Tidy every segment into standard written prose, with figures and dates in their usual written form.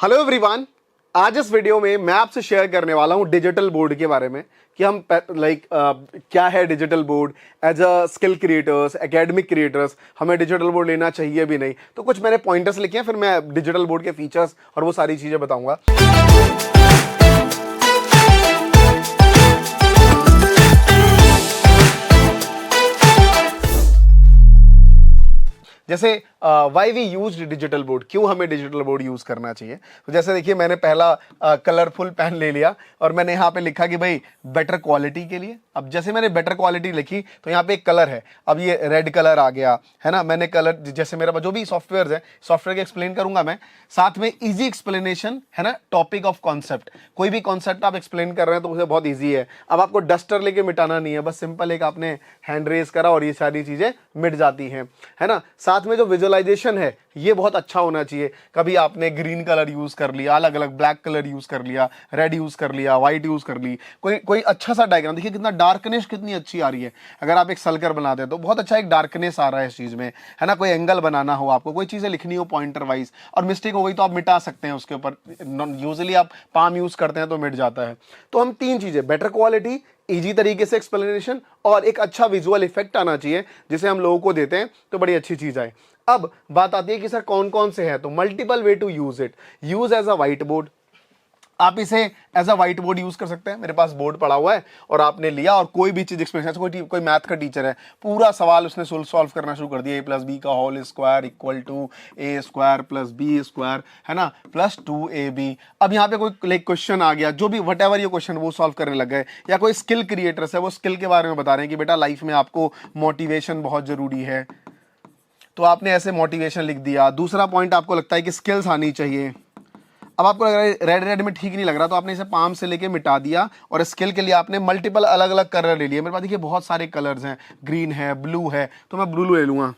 Hello everyone, आज इस video में मैं आपसे शेयर करने वाला हूं डिजिटल बोर्ड के बारे में कि हम क्या है digital board as a skill creators, academic creators, हमें डिजिटल बोर्ड लेना चाहिए भी नहीं। तो कुछ मैंने पॉइंटर्स लिखे हैं, फिर मैं डिजिटल बोर्ड के फीचर्स और वो सारी चीजें बताऊंगा। जैसे why we use digital board, क्यों हमें डिजिटल बोर्ड यूज करना चाहिए। तो जैसे देखिए, मैंने पहला कलरफुल पेन ले लिया और मैंने यहाँ पे लिखा कि भाई बेटर क्वालिटी के लिए। अब जैसे मैंने बेटर क्वालिटी लिखी तो यहाँ पे एक कलर है, अब ये रेड कलर आ गया है ना। मैंने कलर, जैसे मेरा जो भी सॉफ्टवेयर है, सॉफ्टवेयर के एक्सप्लेन करूंगा मैं, साथ में इजी एक्सप्लेनेशन है ना, टॉपिक ऑफ कॉन्सेप्ट। कोई भी कॉन्सेप्ट आप एक्सप्लेन कर रहे हैं तो उसे बहुत ईजी है। अब आपको डस्टर लेके मिटाना नहीं है, बस सिंपल एक आपने हैंड रेज करा और ये सारी चीजें मिट जाती हैं, है ना। साथ में जो विजुअलाइजेशन है ये बहुत अच्छा होना चाहिए। कभी आपने ग्रीन कलर यूज कर लिया, अलग अलग ब्लैक कलर यूज कर लिया, रेड यूज कर लिया, व्हाइट यूज कर ली, कोई अच्छा सा डायग्राम देखिए, कितना डार्कनेस कितनी अच्छी आ रही है। अगर आप एक सर्कल बनाते हैं तो बहुत अच्छा एक डार्कनेस आ रहा है इस चीज में, है ना। कोई एंगल बनाना हो, आपको कोई चीजें लिखनी हो पॉइंटर वाइज और मिस्टेक हो गई तो आप मिटा सकते हैं उसके ऊपर। यूजुअली आप पाम यूज करते हैं तो मिट जाता है। तो हम तीन चीजें, बेटर क्वालिटी, इजी तरीके से एक्सप्लेनेशन और एक अच्छा विजुअल इफेक्ट आना चाहिए जिसे हम लोगों को देते हैं तो बड़ी अच्छी चीज आए। अब बात आती है कि सर कौन कौन से हैं। तो multiple way to use it. Use as a white board, आप इसे as a white board use कर सकते हैं। मेरे पास बोर्ड पड़ा हुआ है और आपने लिया और कोई भी चीज एक्सप्लेन, कोई मैथ का टीचर है, पूरा सवाल उसने सॉल्व करना शुरू कर दिया, a+b का whole square equal to a² + b², है ना, प्लस 2ab। अब यहाँ पे कोई क्वेश्चन आ गया, जो भी वट एवर ये क्वेश्चन, वो सॉल्व करने लग गए। या कोई स्किल क्रिएटर्स है, वो स्किल के बारे में बता रहे हैं कि बेटा लाइफ में आपको मोटिवेशन बहुत जरूरी है, तो आपने ऐसे मोटिवेशन लिख दिया। दूसरा पॉइंट, आपको लगता है कि स्किल्स आनी चाहिए। अब आपको लग रहा है रेड में ठीक नहीं लग रहा, तो आपने इसे पाम से लेके मिटा दिया और स्केल के लिए आपने मल्टीपल अलग अलग कलर ले लिए। मेरे पास देखिए बहुत सारे कलर्स हैं, ग्रीन है, ब्लू है, तो मैं ब्लू ले लूंगा।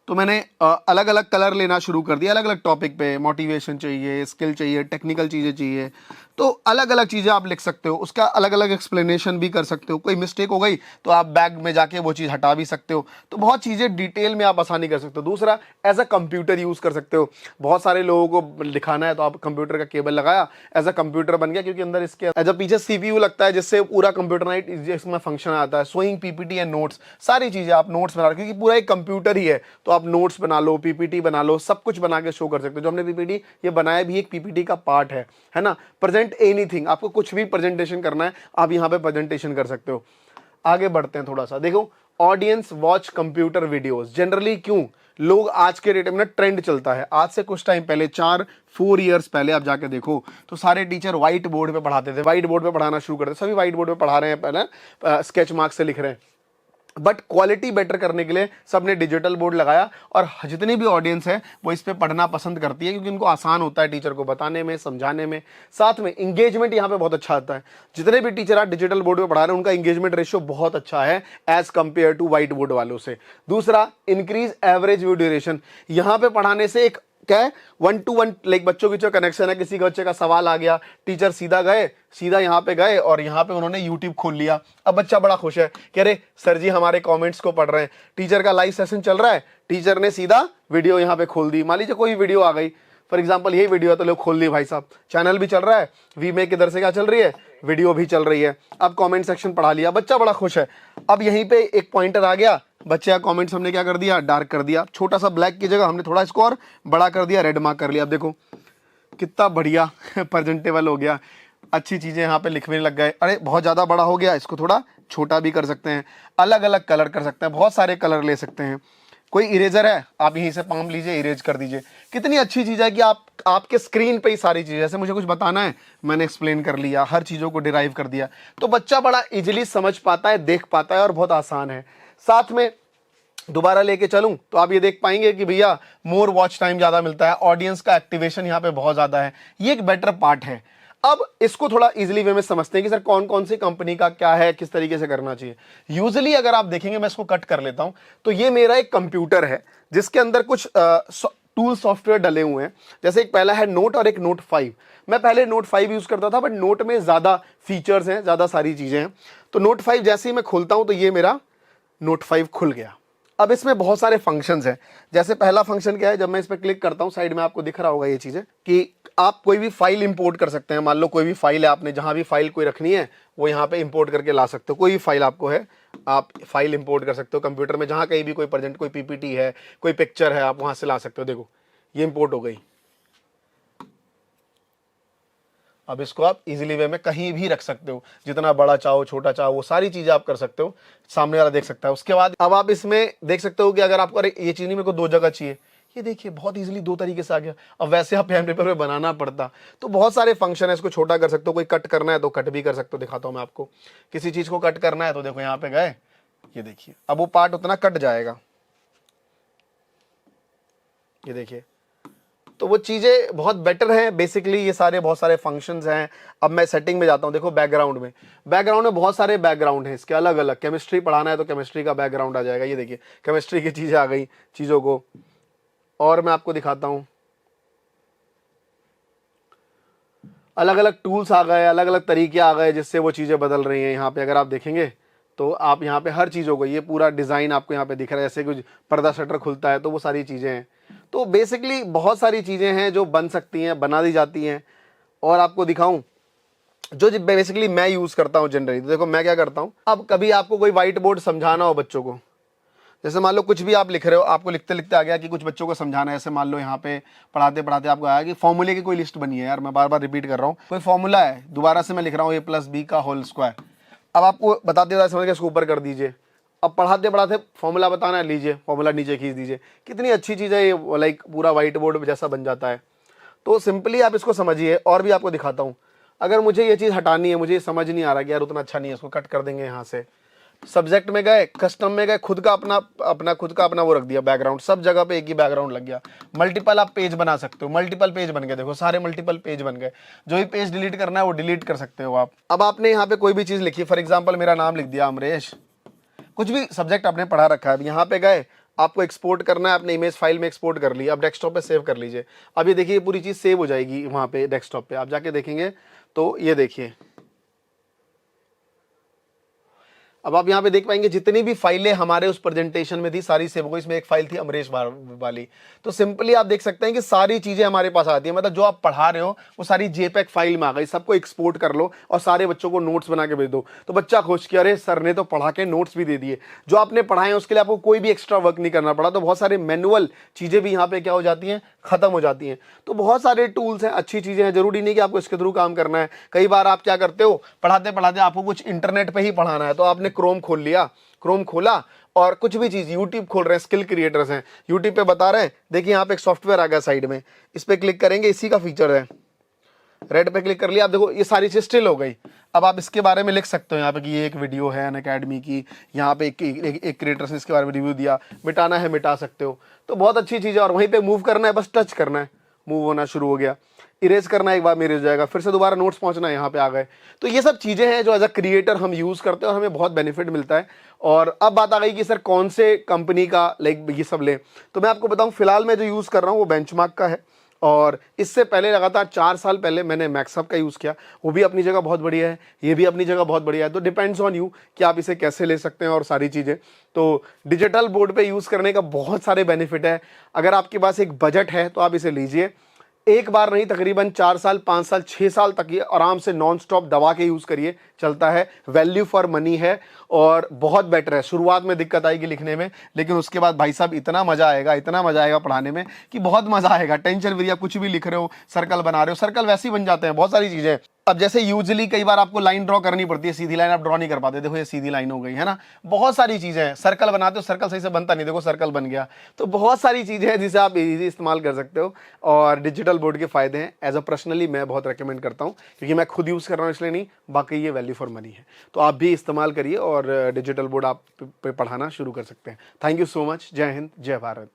तो मैंने अलग अलग कलर लेना शुरू कर दिया, अलग अलग टॉपिक पे। मोटिवेशन चाहिए, स्किल चाहिए, टेक्निकल चीज़ें चाहिए, तो अलग अलग चीज़ें आप लिख सकते हो, उसका अलग अलग एक्सप्लेनेशन भी कर सकते हो। कोई मिस्टेक हो गई तो आप बैग में जाके वो चीज़ हटा भी सकते हो। तो बहुत चीज़ें डिटेल में आप आसानी कर सकते हो। दूसरा, एज अ कंप्यूटर यूज़ कर सकते हो। बहुत सारे लोगों को दिखाना है तो आप कंप्यूटर का केबल लगाया, एज अ कंप्यूटर बन गया, क्योंकि अंदर इसके एज अ पीछे CPU लगता है, जिससे पूरा कंप्यूटराइज इसमें फंक्शन आता है। शोइंग PPT एंड नोट्स, सारी चीज़ें आप नोट्स बना, क्योंकि पूरा एक कंप्यूटर ही है, तो आप नोट्स बना लो, PPT बना लो, सब कुछ बना के शो कर सकते हो। जो हमने PPT ये बनाया भी एक PPT का पार्ट है ना। प्रेजेंट एनीथिंग, आपको कुछ भी प्रेजेंटेशन करना है आप यहाँ पे प्रेजेंटेशन कर सकते हो। आगे बढ़ते हैं थोड़ा सा। देखो, audience watch computer videos generally. क्यों? लोग आज के डेट में ट्रेंड चलता है, आज से कुछ टाइम पहले, 4 ईयर्स पहले आप जाके देखो तो सारे टीचर व्हाइट बोर्ड पे पढ़ाते थे, व्हाइट बोर्ड पे पढ़ाना शुरू करते, सभी व्हाइट बोर्ड पे पढ़ा रहे हैं, पहले स्केच मार्क से लिख रहे हैं। बट क्वालिटी बेटर करने के लिए सबने डिजिटल बोर्ड लगाया और जितनी भी ऑडियंस है वो इस पे पढ़ना पसंद करती है, क्योंकि उनको आसान होता है टीचर को बताने में, समझाने में। साथ में इंगेजमेंट यहाँ पे बहुत अच्छा आता है। जितने भी टीचर आज डिजिटल बोर्ड पे पढ़ा रहे हैं उनका इंगेजमेंट रेशियो बहुत अच्छा है as compare to white board वालों से। दूसरा, इंक्रीज एवरेज व्यू ड्यूरेशन। यहाँ पे पढ़ाने से एक क्या है, 1-to-1 लाइक बच्चों की जो कनेक्शन है, किसी का बच्चे का सवाल आ गया, टीचर सीधा यहाँ पे गए और यहाँ पे उन्होंने यूट्यूब खोल लिया। अब बच्चा बड़ा खुश है कि अरे सर जी हमारे कमेंट्स को पढ़ रहे हैं, टीचर का लाइव सेशन चल रहा है, टीचर ने सीधा वीडियो यहाँ पे खोल दी। मान लीजिए कोई वीडियो आ गई, फॉर एग्जाम्पल यही वीडियो है तो लोग खोल ली, भाई साहब चैनल भी चल रहा है, वीमेक इधर से क्या चल रही है, वीडियो भी चल रही है। अब कमेंट सेक्शन पढ़ा लिया, बच्चा बड़ा खुश है। अब यहीं पे एक पॉइंटर आ गया, बच्चे का कमेंट्स हमने क्या कर दिया, डार्क कर दिया। छोटा सा ब्लैक की जगह हमने थोड़ा इसको और बड़ा कर दिया, रेड मार्क कर लिया। अब देखो कितना बढ़िया प्रेजेंटेबल हो गया, अच्छी चीजें यहाँ पे लिखने लग गए। अरे बहुत ज्यादा बड़ा हो गया, इसको थोड़ा छोटा भी कर सकते हैं, अलग अलग कलर कर सकते हैं, बहुत सारे कलर ले सकते हैं। कोई इरेजर है, आप यहीं से पाम लीजिए, इरेज कर दीजिए। कितनी अच्छी चीज है कि आपके स्क्रीन पे ही सारी चीजें, जैसे मुझे कुछ बताना है मैंने एक्सप्लेन कर लिया, हर चीजों को डिराइव कर दिया, तो बच्चा बड़ा इजीली समझ पाता है, देख पाता है और बहुत आसान है। साथ में दोबारा लेके चलूं तो आप ये देख पाएंगे कि भैया मोर वॉच टाइम ज्यादा मिलता है, ऑडियंस का एक्टिवेशन यहाँ पे बहुत ज्यादा है, ये एक बेटर पार्ट है। अब इसको थोड़ा इजीली वे में समझते हैं कि सर कौन कौन सी कंपनी का क्या है, किस तरीके से करना चाहिए। यूजुअली अगर आप देखेंगे, मैं इसको कट कर लेता हूं, तो ये मेरा एक कंप्यूटर है जिसके अंदर कुछ टूल सॉफ्टवेयर डले हुए हैं। जैसे एक पहला है नोट और एक नोट 5। मैं पहले नोट 5 यूज करता था, बट नोट में ज्यादा फीचर्स हैं, ज्यादा सारी चीजें हैं। तो नोट 5 जैसे ही मैं खोलता हूं तो ये मेरा नोट 5 खुल गया। अब इसमें बहुत सारे फंक्शंस हैं। जैसे पहला फंक्शन क्या है, जब मैं इस पर क्लिक करता हूँ साइड में आपको दिख रहा होगा ये चीज़ें कि आप कोई भी फाइल इंपोर्ट कर सकते हैं। मान लो कोई भी फाइल है, आपने जहाँ भी फाइल कोई रखनी है वो यहाँ पे इंपोर्ट करके ला सकते हो। कोई भी फाइल आपको है, आप फाइल इंपोर्ट कर सकते हो कंप्यूटर में, जहाँ कहीं भी कोई प्रेजेंट कोई पीपीटी है, कोई पिक्चर है, आप वहाँ से ला सकते हो। देखो ये इंपोर्ट हो गई। अब इसको आप इजीली वे में कहीं भी रख सकते हो, जितना बड़ा चाहो छोटा चाहो वो सारी चीजें आप कर सकते हो, सामने वाला देख सकता है। उसके बाद अब आप इसमें देख सकते हो कि अगर आपको अरे ये चीज नहीं मेरे को दो जगह चाहिए, ये देखिए बहुत इजीली दो तरीके से आ गया। अब वैसे आप पेन पेपर पे बनाना पड़ता। तो बहुत सारे फंक्शन है, इसको छोटा कर सकते हो, कोई कट करना है तो कट भी कर सकते हो। दिखाता हूं मैं आपको, किसी चीज को कट करना है तो देखो यहाँ पे गए, ये देखिए अब वो पार्ट उतना कट जाएगा, ये देखिए। तो वो चीज़ें बहुत बेटर हैं बेसिकली, ये सारे बहुत सारे फंक्शंस हैं। अब मैं सेटिंग में जाता हूँ, देखो बैकग्राउंड में बहुत सारे बैकग्राउंड हैं इसके अलग अलग। केमिस्ट्री पढ़ाना है तो केमिस्ट्री का बैकग्राउंड आ जाएगा, ये देखिए केमिस्ट्री की चीज़ें आ गई चीज़ों को। और मैं आपको दिखाता हूँ, अलग अलग टूल्स आ गए, अलग अलग तरीके आ गए जिससे वो चीज़ें बदल रही हैं। यहाँ पे अगर आप देखेंगे तो आप यहाँ पे हर चीज़ों को, ये पूरा डिज़ाइन आपको यहाँ पे दिख रहा है, जैसे कुछ पर्दा शटर खुलता है तो वो सारी चीज़ें हैं। तो बेसिकली बहुत सारी चीज़ें हैं जो बन सकती हैं, बना दी जाती हैं। और आपको दिखाऊं जो बेसिकली मैं यूज़ करता हूं जनरली, तो देखो मैं क्या करता हूं। अब कभी आपको कोई व्हाइट बोर्ड समझाना हो बच्चों को, जैसे मान लो कुछ भी आप लिख रहे हो, आपको लिखते लिखते आ गया कि कुछ बच्चों को समझाना है। जैसे मान लो यहाँ पे पढ़ाते पढ़ाते आपको आया कि फॉर्मूले की कोई लिस्ट बनी है, यार मैं बार बार रिपीट कर रहा हूँ, कोई फॉर्मूला है, दोबारा से मैं लिख रहा हूँ a+b का होल स्क्वायर। अब आपको बताते हुए समझ के इसको ऊपर कर दीजिए। अब पढ़ाते पढ़ाते फॉर्मूला बताना है, लीजिए फॉर्मूला नीचे खींच दीजिए। कितनी अच्छी चीज़ है ये, लाइक पूरा व्हाइट बोर्ड जैसा बन जाता है। तो सिंपली आप इसको समझिए। और भी आपको दिखाता हूँ, अगर मुझे ये चीज़ हटानी है, मुझे समझ नहीं आ रहा कि यार उतना अच्छा नहीं है, इसको कट कर देंगे। यहाँ से सब्जेक्ट में गए, कस्टम में गए, खुद का अपना वो रख दिया बैकग्राउंड, सब जगह पे एक ही बैकग्राउंड लग गया। मल्टीपल आप पेज बना सकते हो, मल्टीपल पेज बन गए, देखो सारे मल्टीपल पेज बन गए। जो भी पेज डिलीट करना है वो डिलीट कर सकते हो आप। अब आपने यहाँ पे कोई भी चीज़ लिखी, फॉर एग्जाम्पल मेरा नाम लिख दिया अमरेश, कुछ भी सब्जेक्ट आपने पढ़ा रखा है। अब यहाँ पे गए, आपको एक्सपोर्ट करना है, आपने इमेज फाइल में एक्सपोर्ट कर ली, अब डेस्कटॉप पे सेव कर लीजिए। अब ये देखिए पूरी चीज़ सेव हो जाएगी वहाँ पे डेस्कटॉप पे, आप जाके देखेंगे तो ये देखिए। अब आप यहाँ पे देख पाएंगे जितनी भी फाइलें हमारे उस प्रेजेंटेशन में थी सारी सेव हो गई। इसमें एक फाइल थी अमरेश वाली, तो सिंपली आप देख सकते हैं कि सारी चीजें हमारे पास आती है। मतलब जो आप पढ़ा रहे हो वो सारी जेपैक फाइल में आ गई। सबको एक्सपोर्ट कर लो और सारे बच्चों को नोट्स बना के भेज दो, तो बच्चा खुश कि अरे सर ने तो पढ़ा के नोट्स भी दे दिए। जो आपने पढ़ाए उसके लिए आपको कोई भी एक्स्ट्रा वर्क नहीं करना पड़ा। तो बहुत सारे मैनुअल चीजें भी यहाँ पे क्या हो जाती हैं, खत्म हो जाती हैं। तो बहुत सारे टूल्स हैं, अच्छी चीजें हैं, जरूरी नहीं कि आपको इसके थ्रू काम करना है। कई बार आप क्या करते हो, पढ़ाते पढ़ाते आपको कुछ इंटरनेट पे ही पढ़ाना है, तो आपने क्रोम खोल लिया, क्रोम खोला और कुछ भी चीज, यूट्यूब खोल रहे हैं, स्किल क्रिएटर्स हैं, यूट्यूब पे बता रहे हैं। देखिए यहाँ पे एक सॉफ्टवेयर आ गया साइड में, इस पे क्लिक करेंगे, इसी का फीचर है, रेड पे क्लिक कर लिया। आप देखो ये सारी चीज स्टिल हो गई। अब आप इसके बारे में लिख सकते हो यहाँ पे कि ये एक वीडियो है अनअकैडमी की, यहाँ पे एक क्रिएटर ने इसके बारे में रिव्यू दिया, मिटाना है मिटा सकते हो। तो बहुत अच्छी चीज़ है। और वहीं पे मूव करना है, बस टच करना है, मूव होना शुरू हो गया। इरेज करना है, एक बार में इरेज हो जाएगा, फिर से दोबारा नोट्स पहुंचना है, यहाँ पे आ गए। तो ये सब चीज़ें हैं जो एज अ क्रिएटर हम यूज़ करते हैं और हमें बहुत बेनिफिट मिलता है। और अब बात आ गई कि सर कौन से कंपनी का लाइक ये सब लें, तो मैं आपको बताऊँ फिलहाल मैं जो यूज़ कर रहा हूँ वो बेंचमार्क का है। और इससे पहले लगातार 4 साल पहले मैंने मैक्सअप का यूज़ किया, वो भी अपनी जगह बहुत बढ़िया है, ये भी अपनी जगह बहुत बढ़िया है। तो डिपेंड्स ऑन यू कि आप इसे कैसे ले सकते हैं और सारी चीज़ें। तो डिजिटल बोर्ड पे यूज़ करने का बहुत सारे बेनिफिट है। अगर आपके पास एक बजट है तो आप इसे लीजिए, एक बार नहीं तकरीबन 4 साल 5 साल 6 साल तक ये आराम से नॉन स्टॉप दबा के यूज़ करिए, चलता है, वैल्यू फॉर मनी है और बहुत बेटर है। शुरुआत में दिक्कत आएगी लिखने में, लेकिन उसके बाद भाई साहब इतना मजा आएगा पढ़ाने में कि बहुत मजा आएगा। टेंशन फ्री, आप कुछ भी लिख रहे हो, सर्कल बना रहे हो, सर्कल वैसे ही बन जाते हैं, बहुत सारी चीज़ें। अब जैसे यूजुअली कई बार आपको लाइन ड्रॉ करनी पड़ती है, सीधी लाइन आप ड्रॉ नहीं कर पाते, देखो ये सीधी लाइन हो गई है ना। बहुत सारी चीज़ें हैं, सर्कल बनाते हो, सर्कल सही से बनता नहीं, देखो सर्कल बन गया। तो बहुत सारी चीज़ें हैं जिसे आप इजीली इस्तेमाल कर सकते हो और डिजिटल बोर्ड के फायदे हैं। एज अ पर्सनली मैं बहुत रेकमेंड करता हूँ, क्योंकि मैं खुद यूज़ कर रहा हूँ इसलिए नहीं, बाकी ये वैल्यू फॉर मनी है। तो आप भी इस्तेमाल करिए और डिजिटल बोर्ड आप पे पढ़ाना शुरू कर सकते हैं। Thank you so much. जय हिंद, जय भारत।